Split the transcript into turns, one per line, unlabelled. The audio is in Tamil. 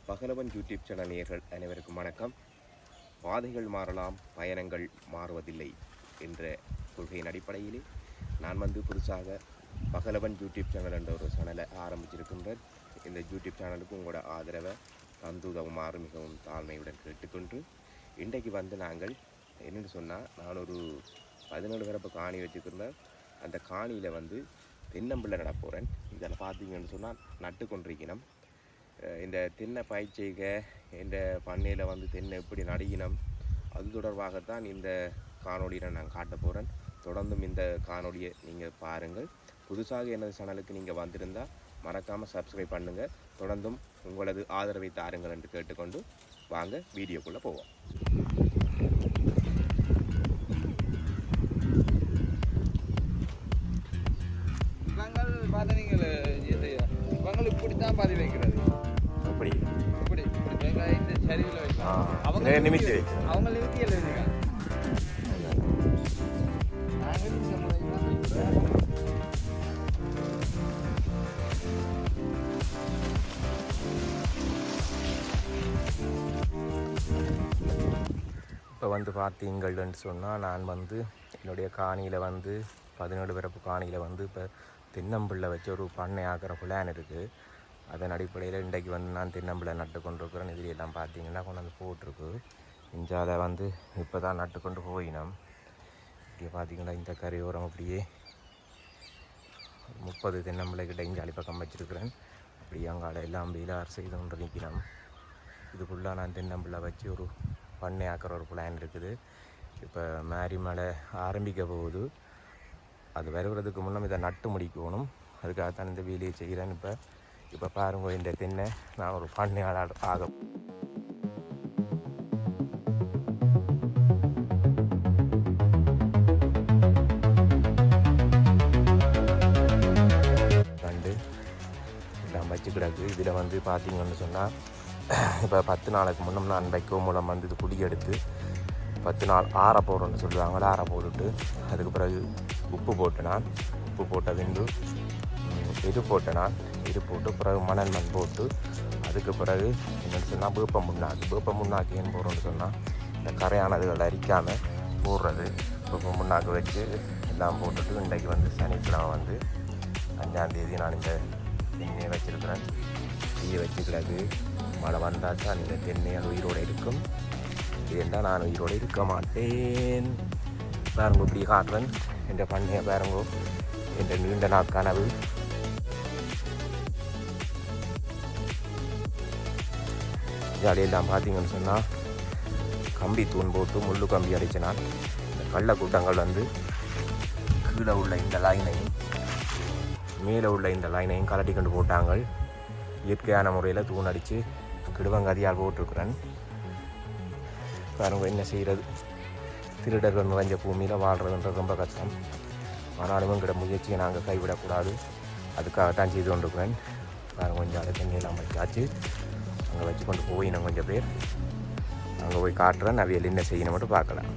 பகலவன் யூடியூப் சேனல் நேயர்கள் அனைவருக்கும் வணக்கம். பாதைகள் மாறலாம், பயணங்கள் மாறுவதில்லை என்ற கொள்கையின் அடிப்படையிலே நான் புதுசாக பகலவன் யூடியூப் சேனல் என்ற ஒரு சேனலை ஆரம்பிச்சிருக்கின்றேன். இந்த யூடியூப் சேனலுக்கு உங்களோட ஆதரவை தந்துதவுமாறு மிகவும் தாழ்மையுடன் கேட்டுக்கொண்டு இன்றைக்கு நாங்கள் என்னென்னு சொன்னால், நான் ஒரு 17 வரப்பு காணி வச்சுருந்தேன். அந்த காணியில் தென்னம்பிள்ளை நட போகிறேன். இதில் பார்த்தீங்கன்னு சொன்னால் நட்டு கொண்டிருக்கணும். இந்த தென்னை பயிற்சிக இந்த பண்ணையில் தென்னை எப்படி நடுகினம் அது தொடர்பாகத்தான் இந்த காணொலியை நான் காட்ட போகிறேன். தொடர்ந்தும் இந்த காணொலியை நீங்கள் பாருங்கள். புதுசாக எனது சேனலுக்கு நீங்கள் வந்திருந்தால் மறக்காமல் சப்ஸ்கிரைப் பண்ணுங்கள். தொடர்ந்தும் உங்களது ஆதரவை தாருங்கள் என்று கேட்டுக்கொண்டு வாங்க வீடியோக்குள்ளே போவோம்.
இவங்களுக்கு இப்படித்தான் பதிவு வைக்கிறது.
அப்படி
இப்படி இப்படி வெங்காயத்தை சரிவில் வைக்கலாம். அவங்க
நிமித்தி வைக்கலாம்.
அவங்க நிமித்தியில் வச்சுக்கலாம்.
இப்போ பார்த்தீங்கள்னு சொன்னால், நான் என்னுடைய காணியில் 17 பிறப்பு காணியில் இப்போ தென்னம்பிள்ளை வச்சு ஒரு பண்ணை ஆக்கிற பிளான் இருக்குது. அதன் அடிப்படையில் இன்றைக்கு நான் தென்னம்பிள்ளை நட்டு கொண்டு இருக்கிறேன். இதில் எல்லாம் பார்த்தீங்கன்னா கொண்டு போட்டிருக்கு. இஞ்சால இப்போ தான் நட்டு கொண்டு போயினோம். இப்படியே பார்த்தீங்கன்னா இந்த கரையோரம் அப்படியே 30 தென்னம்பிள்ளை கிட்ட இஞ்சாலி பக்கம் வச்சுருக்கிறேன். அப்படியே அங்கால எல்லாம் வீலார் செய்து கொண்டு நிற்கணும். இதுக்குள்ளே நான் தென்னம்பிள்ளை வச்சு ஒரு பண்ணை ஆக்கிற ஒரு பிளான் இருக்குது. இப்போ மாரி மழை ஆரம்பிக்க போகுது. அது வருவதுக்கு முன்னே இதை நட்டு முடிக்கணும். அதுக்காகத்தான் இந்த வேலையை செய்கிறேன். இப்போ பாருங்க, இந்த தென்னை நான் ஒரு பண்ணையாளர் ஆக கண்டு எல்லாம் வச்சு கிடக்கு. இதில் பார்த்தீங்கன்னு சொன்னால், இப்போ 10 நாளுக்கு முன்னே நான் வைக்கோ மூலம் இது குடி எடுத்து 10 நாள் ஆற போடுறோன்னு சொல்லுவாங்க. ஆற போட்டுட்டு அதுக்கு பிறகு உப்பு போட்ட பின்பு இது போட்டு பிறகு மணல் மண் போட்டு அதுக்கு பிறகு என்னென்னு சொன்னால் வேப்ப முன்னாக்கு ஏன் போடுறோன்னு சொன்னால், இந்த கரையானதுகள் அரிக்காமல் போடுறது. வேப்ப முன்னாக்கு வச்சு எல்லாம் போட்டுட்டு இன்றைக்கு சனிக்கிழமை 5ஆம் தேதி நான் இந்த தென்னையை வச்சுருக்கிறேன். தீயை வச்சுக்கிறது மழை வந்தால் தான் இந்த தென்னை அது உயிரோடு இருக்கும். இதுதான் நான் உயிரோடு இருக்க மாட்டேன். பாருங்க இப்படி காட்டுறேன் என்ற பண்ணையை. பாருங்க என்ற நீண்ட நாள் கனவு. ஜாலியெல்லாம் பார்த்தீங்கன்னு சொன்னால், கம்பி தூண் போட்டு முள்ளு கம்பி அடிச்சினால் இந்த கள்ள கூட்டங்கள் கீழே உள்ள இந்த லைனையும் மேலே உள்ள இந்த லைனையும் கலட்டி கொண்டு போட்டாங்க. இயற்கையான முறையில் தூண் அடித்து கிடுவங்கதியால் போட்டிருக்கிறேன். பாருங்க என்ன செய்கிறது. திருடர்கள் நிறைஞ்ச பூமியில் வாழ்கிறதுன்றது ரொம்ப கஷ்டம். ஆனாலும் எங்கிட்ட முயற்சியை நாங்கள் கைவிடக்கூடாது. அதுக்காகத்தான் செய்து கொண்டிருக்கிறேன். பாருங்க கொஞ்சம் அதை தண்ணியெல்லாம் வச்சாச்சு. அங்கே வச்சு கொண்டு போய் நான் கொஞ்சம் பேர் அங்கே போய் காட்டுறேன். அவையில் என்ன செய்யணும் மட்டும் பார்க்கலாம்.